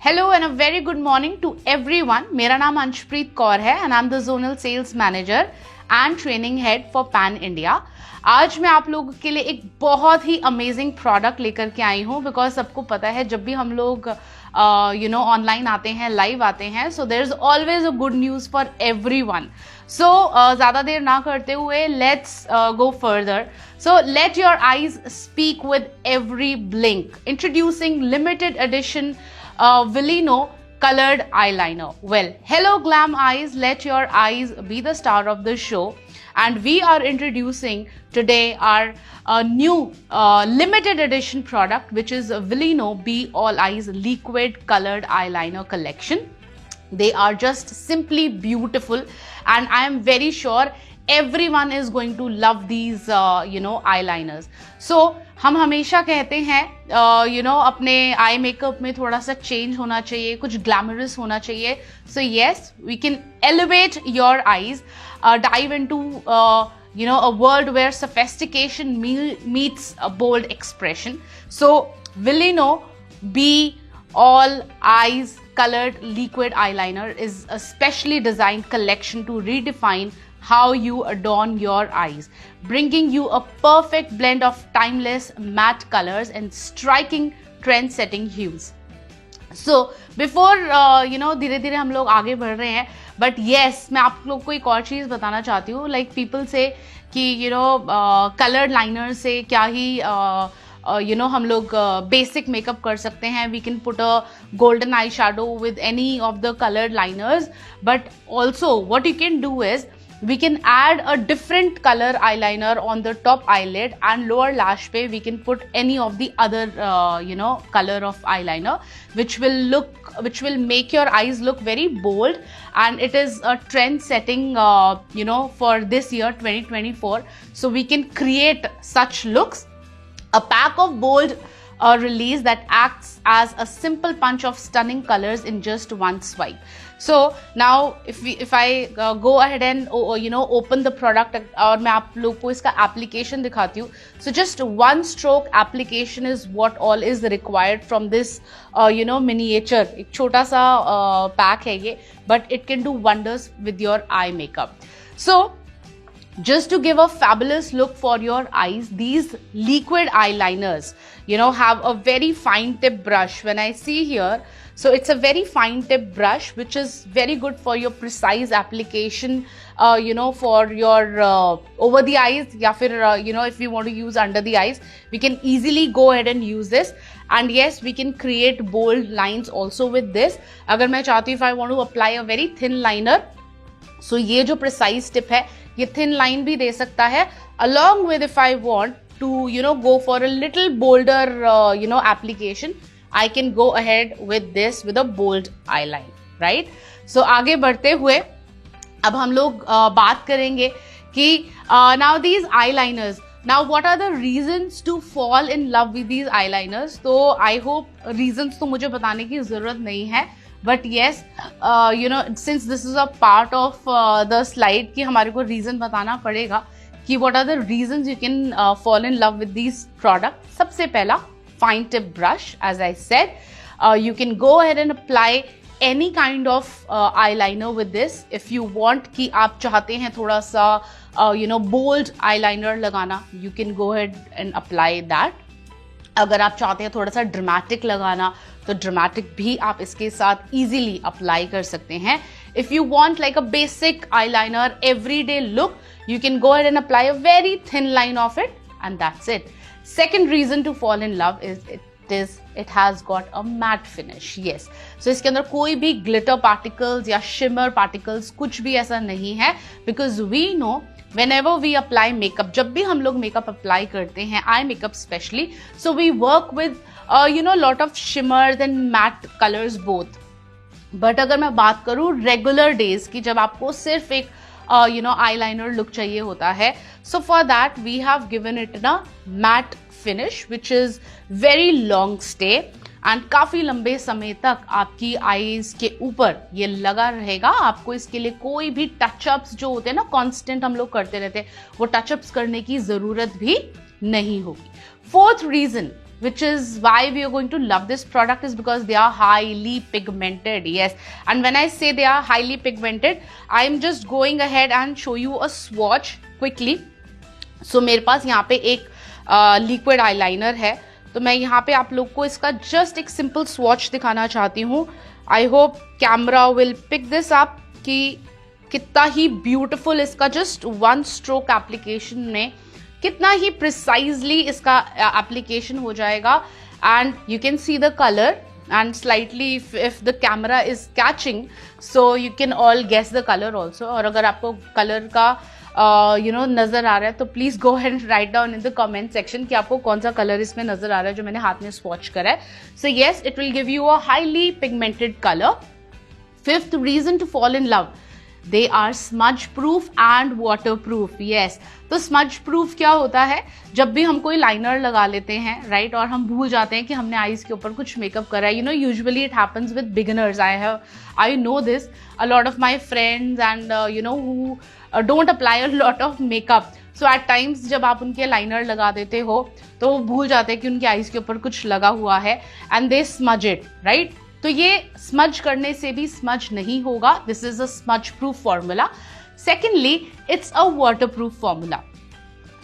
Hello and a very good morning to everyone. मेरा नाम अंशप्रीत कौर है and I'm the Zonal Sales Manager and Training Head for Pan India. आज मैं आप लोगों के लिए एक बहुत ही अमेजिंग प्रोडक्ट लेकर के आई हूँ बिकॉज सबको पता है जब भी हम लोग ऑनलाइन आते हैं, लाइव आते हैं, so there is always a good news for everyone. So ज़्यादा देर ना करते हुए let's go further. So let your eyes speak with every blink. Introducing limited edition Villino colored eyeliner. Well, hello glam eyes, let your eyes be the star of the show. And we are introducing today our new limited edition product, which is Villino Be All Eyes Liquid Colored Eyeliner Collection. They are just simply beautiful and I am very sure everyone is going to love these eyeliners. So हम हमेशा कहते हैं अपने eye makeup में थोड़ा सा change होना चाहिए, कुछ ग्लैमरस होना चाहिए. So yes, we can elevate your eyes, dive into a world where sophistication meets a bold expression. So Villino Be All Eyes Colored Liquid Eyeliner is a specially designed collection to redefine how you adorn your eyes, bringing you a perfect blend of timeless matte colors and striking trend-setting hues. So before धीरे धीरे हम लोग आगे बढ़ रहे हैं, but yes, मैं आप लोग को एक और चीज़ बताना चाहती हूँ. Like people say कि colored liner से क्या ही हम लोग बेसिक मेकअप कर सकते हैं. We can put a golden eye shadow with any of the coloured liners, but also what you can do is we can add a different color eyeliner on the top eyelid and lower lash pe we can put any of the other color of eyeliner which will make your eyes look very bold, and it is a trend setting for this year 2024. So we can create such looks, a pack of bold release that acts as a simple punch of stunning colors in just one swipe. So now if I go ahead and open the product और मैं आप लोग को इसका application दिखाती हूँ. So just one stroke application is what all is required from this miniature. एक छोटा सा pack है ये, but it can do wonders with your eye makeup. So just to give a fabulous look for your eyes, these liquid eyeliners have a very fine tip brush. When I see here, so it's a very fine tip brush which is very good for your precise application for your over the eyes, या फिर if you want to use under the eyes, we can easily go ahead and use this. And yes, we can create bold lines also with this. अगर मैं चाहती हूँ, if I want to apply a very thin liner, so ये जो precise tip है, ये thin line भी दे सकता है, along with if I want to go for a little bolder application, I can go ahead with this with a bold eyeline, right? So आगे बढ़ते हुए अब हम लोग बात करेंगे कि now these eyeliners, now what are the reasons to fall in love with these eyeliners? तो I hope reasons तो मुझे बताने की ज़रूरत नहीं है, but yes, since this is a part of the slide कि हमारे को reason बताना पड़ेगा कि what are the reasons you can fall in love with these products. सबसे पहला fine tip brush, as I said. You can go ahead and apply any kind of eyeliner with this. If you want कि आप चाहते हैं थोड़ा सा bold eyeliner लगाना, you can go ahead and apply that. अगर आप चाहते हैं थोड़ा सा ड्रामेटिक लगाना, तो ड्रामेटिक भी आप इसके साथ easily apply कर सकते हैं. If you want like a basic eyeliner everyday look, you can go ahead and apply a very thin line of it, and that's it. Second reason to fall in love is it has got a matte finish. Yes, so इसके अंदर कोई भी glitter particles या shimmer particles कुछ भी ऐसा नहीं है, because we know whenever we apply makeup, जब भी हम लोग makeup apply करते हैं, eye makeup especially, so we work with lot of shimmers and matte colors both. But अगर मैं बात करूँ regular days की, जब आपको सिर्फ एक eyeliner look चाहिए होता है, so for that we have given it a matte finish which is very long stay and काफ़ी लंबे समय तक आपकी आईज के ऊपर ये लगा रहेगा. आपको इसके लिए कोई भी टचअप्स जो होते हैं ना, कांस्टेंट हम लोग करते रहते हैं, वो टचअप्स करने की ज़रूरत भी नहीं होगी. Fourth reason which is why we are going to love this product is because they are highly pigmented. Yes, and when I say they are highly pigmented, I am just going ahead and show you a swatch quickly. So मेरे पास यहाँ पे एक liquid eyeliner है, तो मैं यहाँ पे आप लोग को इसका जस्ट एक सिंपल स्वॉच दिखाना चाहती हूँ. I hope camera will pick this up कि कितना ही ब्यूटिफुल इसका जस्ट वन स्ट्रोक एप्लीकेशन में कितना ही प्रिसाइजली इसका एप्लीकेशन हो जाएगा. And you can see the colour and slightly if the camera is catching, so you can all guess the color also. और अगर आपको कलर का नजर आ रहा है तो please go and write down in the comment section कि आपको कौन सा कलर इसमें नजर आ रहा है जो मैंने हाथ में स्वॉच करा है. So yes, it will give you a highly pigmented colour. Fifth reason to fall in love, they are smudge proof and water proof. Yes, तो स्मज प्रूफ क्या होता है? जब भी हम कोई लाइनर लगा लेते हैं राइट, और हम भूल जाते हैं कि हमने आईज के ऊपर कुछ मेकअप करा है. Usually it happens with beginners. I know this, a lot of my friends and who don't apply a lot of makeup. So at times जब आप उनके लाइनर लगा देते हो तो वो भूल जाते हैं कि उनके आईज के ऊपर कुछ लगा हुआ है and they smudge it right. तो ये स्मज करने से भी स्मज नहीं होगा. This is a smudge proof formula. Secondly, it's a water proof formula.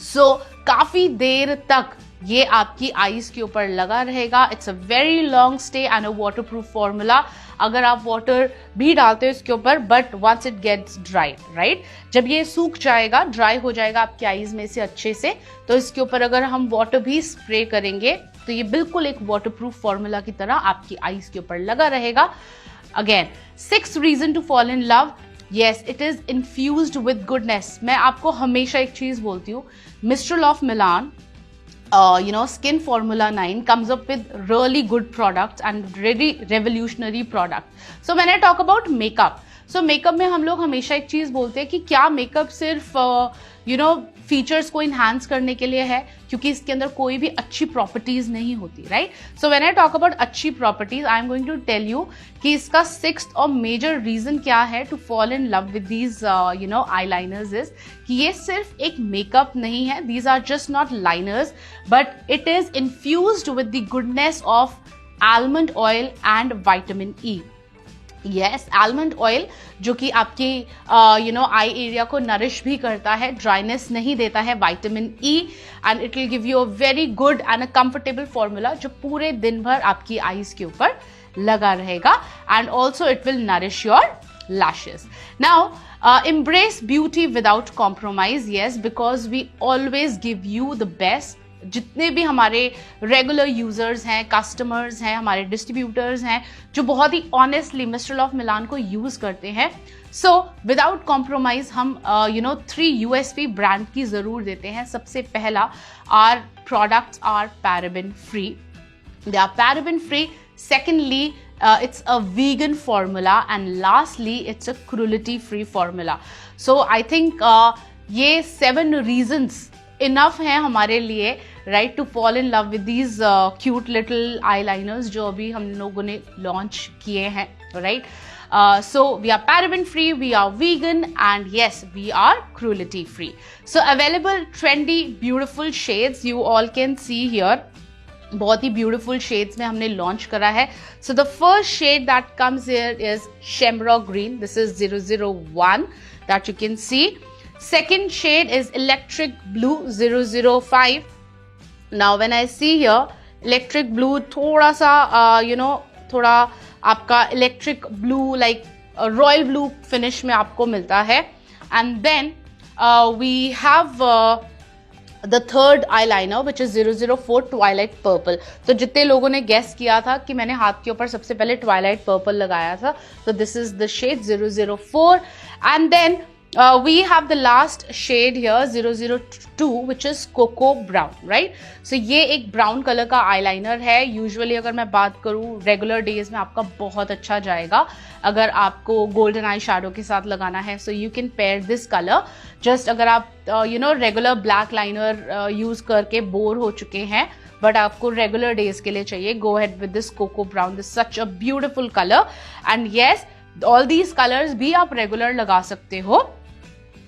So काफी देर तक ये आपकी आईज के ऊपर लगा रहेगा. It's a very long stay and a water proof formula. अगर आप वाटर भी डालते हो इसके ऊपर, but once it gets dry right, जब ये सूख जाएगा, ड्राई हो जाएगा आपकी आईज में से अच्छे से, तो इसके ऊपर अगर हम वाटर भी स्प्रे करेंगे तो ये बिल्कुल एक वाटर प्रूफ फॉर्मूला की तरह आपकी आईज के ऊपर लगा रहेगा. Again, sixth reason to fall in love, yes, it is infused with goodness. मैं आपको हमेशा एक चीज बोलती हूँ, Mistral of Milan, Skin Formula 9 comes up with really good products and really revolutionary products. So when I talk about makeup, so makeup में हम लोग हमेशा एक चीज बोलते हैं कि क्या मेकअप सिर्फ फीचर्स को इन्हांस करने के लिए है, क्योंकि इसके अंदर कोई भी अच्छी प्रॉपर्टीज नहीं होती right. So when I talk about अच्छी properties, I am going to tell you कि इसका सिक्स्थ और मेजर रीजन क्या है to fall in love with these eyeliners is कि ये सिर्फ एक मेकअप नहीं है. These are just not liners, but it is infused with the goodness of almond oil and vitamin E. Yes, almond oil जो कि आपकी आई एरिया को नरिश भी करता है, ड्राइनेस नहीं देता है, vitamin E, and it will give you a very good and a comfortable formula जो पूरे दिन भर आपकी आईज के ऊपर लगा रहेगा. And also it will nourish your lashes. Now, embrace beauty without compromise. Yes, because we always give you the best. जितने भी हमारे रेगुलर यूजर्स हैं, कस्टमर्स हैं, हमारे डिस्ट्रीब्यूटर्स हैं जो बहुत ही ऑनेस्टली मिस्ट्रल ऑफ मिलान को यूज करते हैं, सो विदाउट कॉम्प्रोमाइज हम 3 USP ब्रांड की जरूर देते हैं. सबसे पहला, our products are paraben free. They are paraben free. Secondly, it's a vegan formula, and lastly it's a cruelty free formula. So I think ये 7 reasons enough हैं हमारे लिए right to fall in love with these cute little eyeliners जो अभी हम लोगों ने launch किए हैं right. So we are paraben free, we are vegan, and yes, we are cruelty free. So available trendy beautiful shades you all can see here. बहुत ही beautiful shades में हमने लॉन्च करा है. So the first shade that comes here is shamrock green. This is 001 that you can see. Second shade is electric blue 005. Now when I see here electric blue, थोड़ा सा थोड़ा आपका electric blue like royal blue finish में आपको मिलता है. And then we have the third eyeliner which is 004 twilight purple. तो जितने लोगों ने गेस किया था कि मैंने हाथ के ऊपर सबसे पहले ट्वाइलाइट पर्पल लगाया था, तो this is the shade 004. And then we have the last shade here 002 which is cocoa brown right. so ये एक ब्राउन कलर का आईलाइनर है. यूजुअली अगर मैं बात करूँ रेगुलर डेज में आपका बहुत अच्छा जाएगा अगर आपको गोल्डन आई शैडो के साथ लगाना है. So you can pair this colour. Just अगर आप रेगुलर ब्लैक लाइनर यूज करके बोर हो चुके हैं बट आपको रेगुलर डेज के लिए चाहिए, go head with this cocoa brown. This such a beautiful colour. And yes, all these colours भी आप रेगुलर लगा सकते हो.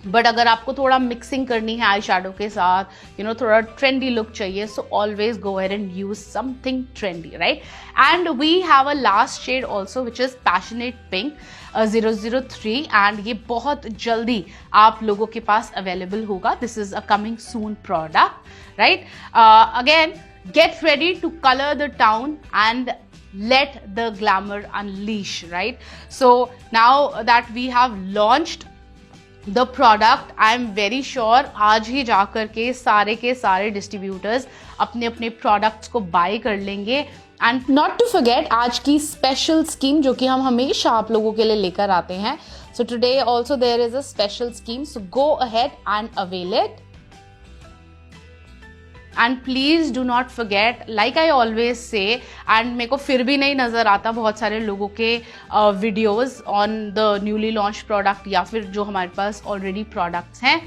बट अगर आपको थोड़ा मिक्सिंग करनी है आई शेडो के साथ, थोड़ा ट्रेंडी लुक चाहिए, so always go ahead and use something trendy, right? And we have a last shade also which is passionate pink 003 and ये बहुत जल्दी आप लोगों के पास अवेलेबल होगा. This is a coming soon product, right? Again, get ready to color the town and let the glamour unleash, right? So now that we have launched the product, I am very sure आज ही जाकर के सारे distributors अपने अपने products को bye कर लेंगे. And not to forget आज की स्पेशल स्कीम जो कि हम हमेशा आप लोगों के लिए लेकर आते हैं. So today also there is a special scheme, so go ahead and avail it. And please do not forget, like I always say, and मेरे को फिर भी नहीं नज़र आता बहुत सारे लोगों के videos on the newly launch product या फिर जो हमारे पास ऑलरेडी प्रोडक्ट्स हैं.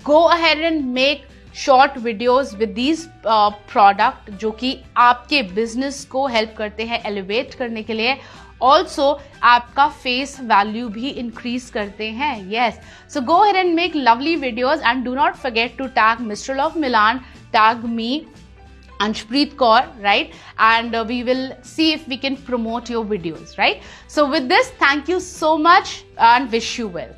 गो ahead and make short videos with these product जो कि आपके बिजनेस को हेल्प करते हैं एलिवेट करने के लिए. ऑल्सो आपका फेस वैल्यू भी इंक्रीज करते हैं. Yes, so go ahead and make lovely videos and do not forget to tag Mister of Milan, tag me, Anshpreet Kaur, right? And we will see if we can promote your videos, right? So with this, thank you so much and wish you well.